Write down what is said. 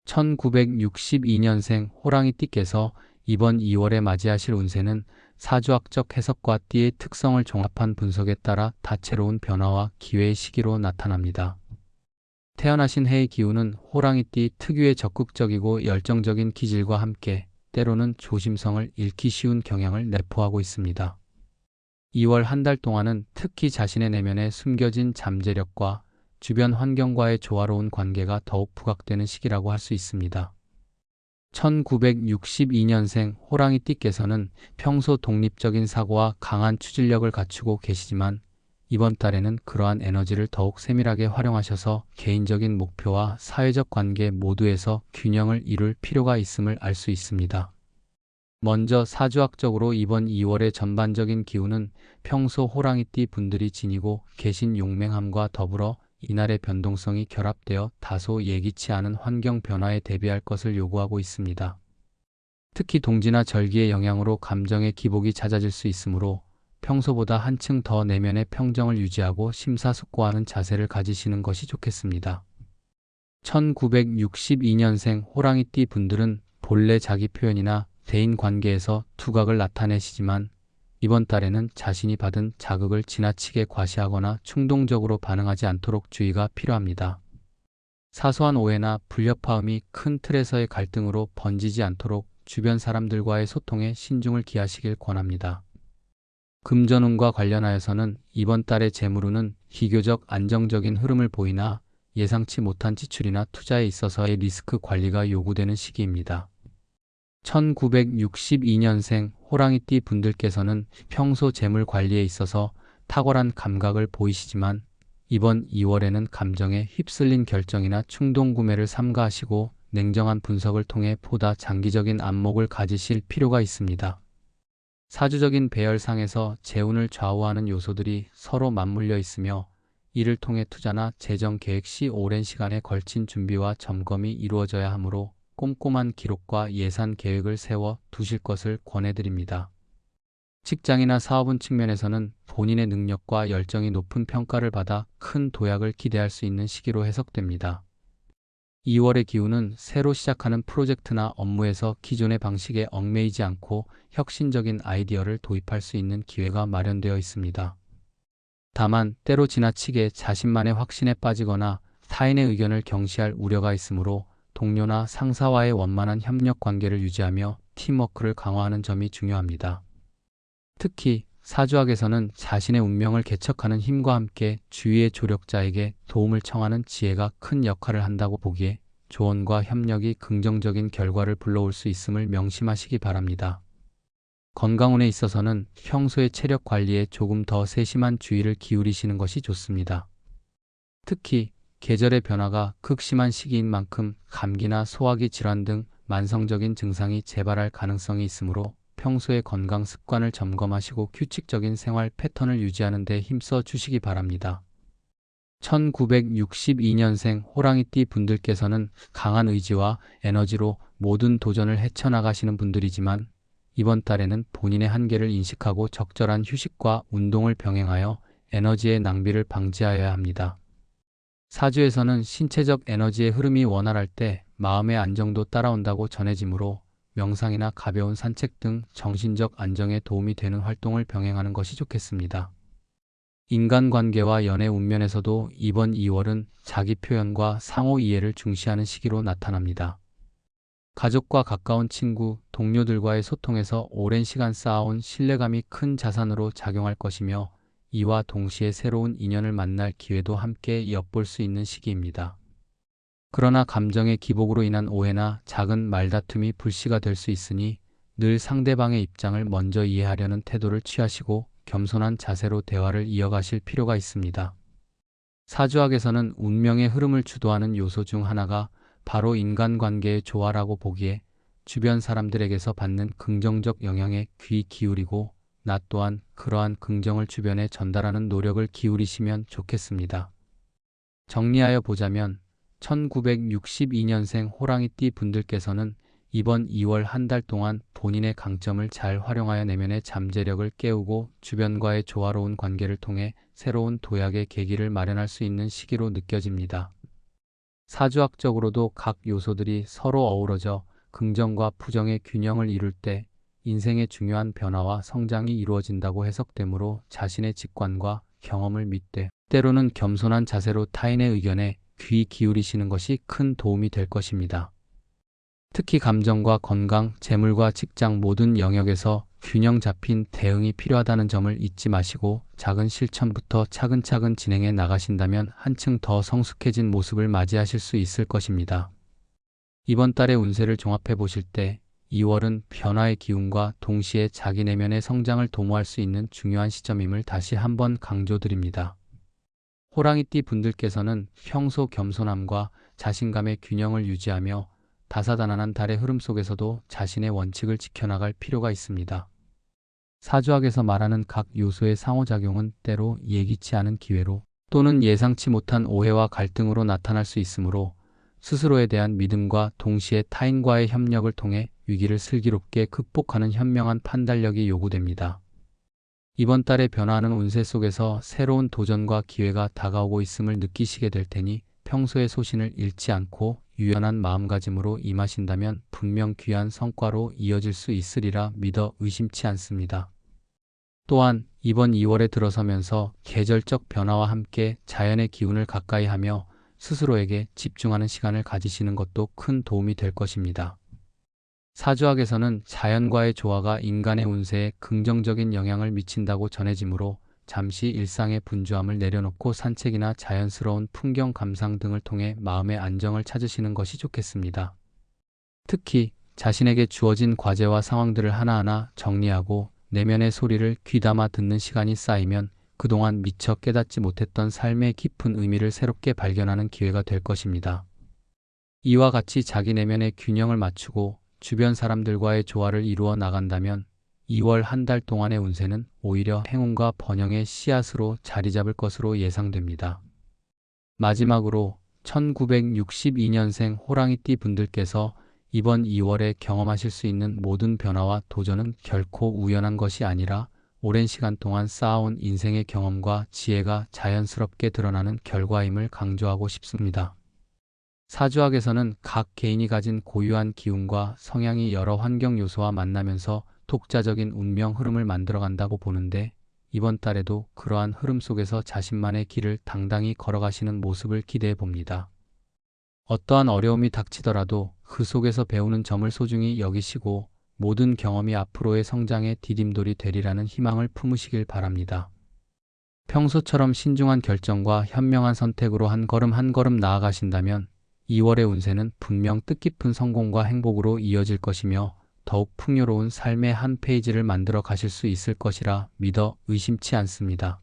1962년생 호랑이띠께서 이번 2월에 맞이하실 운세는 사주학적 해석과 띠의 특성을 종합한 분석에 따라 다채로운 변화와 기회의 시기로 나타납니다. 태어나신 해의 기운은 호랑이띠 특유의 적극적이고 열정적인 기질과 함께 때로는 조심성을 잃기 쉬운 경향을 내포하고 있습니다. 2월 한 달 동안은 특히 자신의 내면에 숨겨진 잠재력과 주변 환경과의 조화로운 관계가 더욱 부각되는 시기라고 할 수 있습니다. 1962년생 호랑이띠께서는 평소 독립적인 사고와 강한 추진력을 갖추고 계시지만 이번 달에는 그러한 에너지를 더욱 세밀하게 활용하셔서 개인적인 목표와 사회적 관계 모두에서 균형을 이룰 필요가 있음을 알 수 있습니다. 먼저 사주학적으로 이번 2월의 전반적인 기운은 평소 호랑이띠 분들이 지니고 계신 용맹함과 더불어 이날의 변동성이 결합되어 다소 예기치 않은 환경 변화에 대비할 것을 요구하고 있습니다. 특히 동지나 절기의 영향으로 감정의 기복이 잦아질 수 있으므로 평소보다 한층 더 내면의 평정을 유지하고 심사숙고하는 자세를 가지시는 것이 좋겠습니다. 1962년생 호랑이띠 분들은 본래 자기 표현이나 대인 관계에서 두각을 나타내시지만 이번 달에는 자신이 받은 자극을 지나치게 과시하거나 충동적으로 반응하지 않도록 주의가 필요합니다. 사소한 오해나 불협화음이 큰 틀에서의 갈등으로 번지지 않도록 주변 사람들과의 소통에 신중을 기하시길 권합니다. 금전운과 관련하여서는 이번 달의 재물운은 비교적 안정적인 흐름을 보이나 예상치 못한 지출이나 투자에 있어서의 리스크 관리가 요구되는 시기입니다. 1962년생 호랑이띠 분들께서는 평소 재물 관리에 있어서 탁월한 감각을 보이시지만 이번 2월에는 감정에 휩쓸린 결정이나 충동 구매를 삼가하시고 냉정한 분석을 통해 보다 장기적인 안목을 가지실 필요가 있습니다. 사주적인 배열상에서 재운을 좌우하는 요소들이 서로 맞물려 있으며 이를 통해 투자나 재정 계획 시 오랜 시간에 걸친 준비와 점검이 이루어져야 하므로 꼼꼼한 기록과 예산 계획을 세워 두실 것을 권해드립니다. 직장이나 사업운 측면에서는 본인의 능력과 열정이 높은 평가를 받아 큰 도약을 기대할 수 있는 시기로 해석됩니다. 2월의 기운은 새로 시작하는 프로젝트나 업무에서 기존의 방식에 얽매이지 않고 혁신적인 아이디어를 도입할 수 있는 기회가 마련되어 있습니다. 다만 때로 지나치게 자신만의 확신에 빠지거나 타인의 의견을 경시할 우려가 있으므로 동료나 상사와의 원만한 협력 관계를 유지하며 팀워크를 강화하는 점이 중요합니다. 특히 사주학에서는 자신의 운명을 개척하는 힘과 함께 주위의 조력자에게 도움을 청하는 지혜가 큰 역할을 한다고 보기에 조언과 협력이 긍정적인 결과를 불러올 수 있음을 명심하시기 바랍니다. 건강운에 있어서는 평소의 체력 관리에 조금 더 세심한 주의를 기울이시는 것이 좋습니다. 특히 계절의 변화가 극심한 시기인 만큼 감기나 소화기 질환 등 만성적인 증상이 재발할 가능성이 있으므로 평소의 건강 습관을 점검하시고 규칙적인 생활 패턴을 유지하는 데 힘써 주시기 바랍니다. 1962년생 호랑이띠 분들께서는 강한 의지와 에너지로 모든 도전을 헤쳐나가시는 분들이지만 이번 달에는 본인의 한계를 인식하고 적절한 휴식과 운동을 병행하여 에너지의 낭비를 방지하여야 합니다. 사주에서는 신체적 에너지의 흐름이 원활할 때 마음의 안정도 따라온다고 전해지므로 명상이나 가벼운 산책 등 정신적 안정에 도움이 되는 활동을 병행하는 것이 좋겠습니다. 인간관계와 연애 운면에서도 이번 2월은 자기 표현과 상호 이해를 중시하는 시기로 나타납니다. 가족과 가까운 친구, 동료들과의 소통에서 오랜 시간 쌓아온 신뢰감이 큰 자산으로 작용할 것이며 이와 동시에 새로운 인연을 만날 기회도 함께 엿볼 수 있는 시기입니다. 그러나 감정의 기복으로 인한 오해나 작은 말다툼이 불씨가 될 수 있으니 늘 상대방의 입장을 먼저 이해하려는 태도를 취하시고 겸손한 자세로 대화를 이어가실 필요가 있습니다. 사주학에서는 운명의 흐름을 주도하는 요소 중 하나가 바로 인간관계의 조화라고 보기에 주변 사람들에게서 받는 긍정적 영향에 귀 기울이고 나 또한 그러한 긍정을 주변에 전달하는 노력을 기울이시면 좋겠습니다. 정리하여 보자면 1962년생 호랑이띠 분들께서는 이번 2월 한 달 동안 본인의 강점을 잘 활용하여 내면의 잠재력을 깨우고 주변과의 조화로운 관계를 통해 새로운 도약의 계기를 마련할 수 있는 시기로 느껴집니다. 사주학적으로도 각 요소들이 서로 어우러져 긍정과 부정의 균형을 이룰 때 인생의 중요한 변화와 성장이 이루어진다고 해석되므로 자신의 직관과 경험을 믿되 때로는 겸손한 자세로 타인의 의견에 귀 기울이시는 것이 큰 도움이 될 것입니다. 특히 감정과 건강, 재물과 직장 모든 영역에서 균형 잡힌 대응이 필요하다는 점을 잊지 마시고 작은 실천부터 차근차근 진행해 나가신다면 한층 더 성숙해진 모습을 맞이하실 수 있을 것입니다. 이번 달의 운세를 종합해 보실 때 2월은 변화의 기운과 동시에 자기 내면의 성장을 도모할 수 있는 중요한 시점임을 다시 한번 강조드립니다. 호랑이띠 분들께서는 평소 겸손함과 자신감의 균형을 유지하며 다사다난한 달의 흐름 속에서도 자신의 원칙을 지켜나갈 필요가 있습니다. 사주학에서 말하는 각 요소의 상호작용은 때로 예기치 않은 기회로 또는 예상치 못한 오해와 갈등으로 나타날 수 있으므로 스스로에 대한 믿음과 동시에 타인과의 협력을 통해 위기를 슬기롭게 극복하는 현명한 판단력이 요구됩니다. 이번 달에 변화하는 운세 속에서 새로운 도전과 기회가 다가오고 있음을 느끼시게 될 테니 평소의 소신을 잃지 않고 유연한 마음가짐으로 임하신다면 분명 귀한 성과로 이어질 수 있으리라 믿어 의심치 않습니다. 또한 이번 2월에 들어서면서 계절적 변화와 함께 자연의 기운을 가까이 하며 스스로에게 집중하는 시간을 가지시는 것도 큰 도움이 될 것입니다. 사주학에서는 자연과의 조화가 인간의 운세에 긍정적인 영향을 미친다고 전해지므로 잠시 일상의 분주함을 내려놓고 산책이나 자연스러운 풍경 감상 등을 통해 마음의 안정을 찾으시는 것이 좋겠습니다. 특히 자신에게 주어진 과제와 상황들을 하나하나 정리하고 내면의 소리를 귀담아 듣는 시간이 쌓이면 그동안 미처 깨닫지 못했던 삶의 깊은 의미를 새롭게 발견하는 기회가 될 것입니다. 이와 같이 자기 내면의 균형을 맞추고 주변 사람들과의 조화를 이루어 나간다면 2월 한 달 동안의 운세는 오히려 행운과 번영의 씨앗으로 자리 잡을 것으로 예상됩니다. 마지막으로 1962년생 호랑이띠 분들께서 이번 2월에 경험하실 수 있는 모든 변화와 도전은 결코 우연한 것이 아니라 오랜 시간 동안 쌓아온 인생의 경험과 지혜가 자연스럽게 드러나는 결과임을 강조하고 싶습니다. 사주학에서는 각 개인이 가진 고유한 기운과 성향이 여러 환경 요소와 만나면서 독자적인 운명 흐름을 만들어간다고 보는데 이번 달에도 그러한 흐름 속에서 자신만의 길을 당당히 걸어가시는 모습을 기대해 봅니다. 어떠한 어려움이 닥치더라도 그 속에서 배우는 점을 소중히 여기시고 모든 경험이 앞으로의 성장의 디딤돌이 되리라는 희망을 품으시길 바랍니다. 평소처럼 신중한 결정과 현명한 선택으로 한 걸음 한 걸음 나아가신다면 2월의 운세는 분명 뜻깊은 성공과 행복으로 이어질 것이며 더욱 풍요로운 삶의 한 페이지를 만들어 가실 수 있을 것이라 믿어 의심치 않습니다.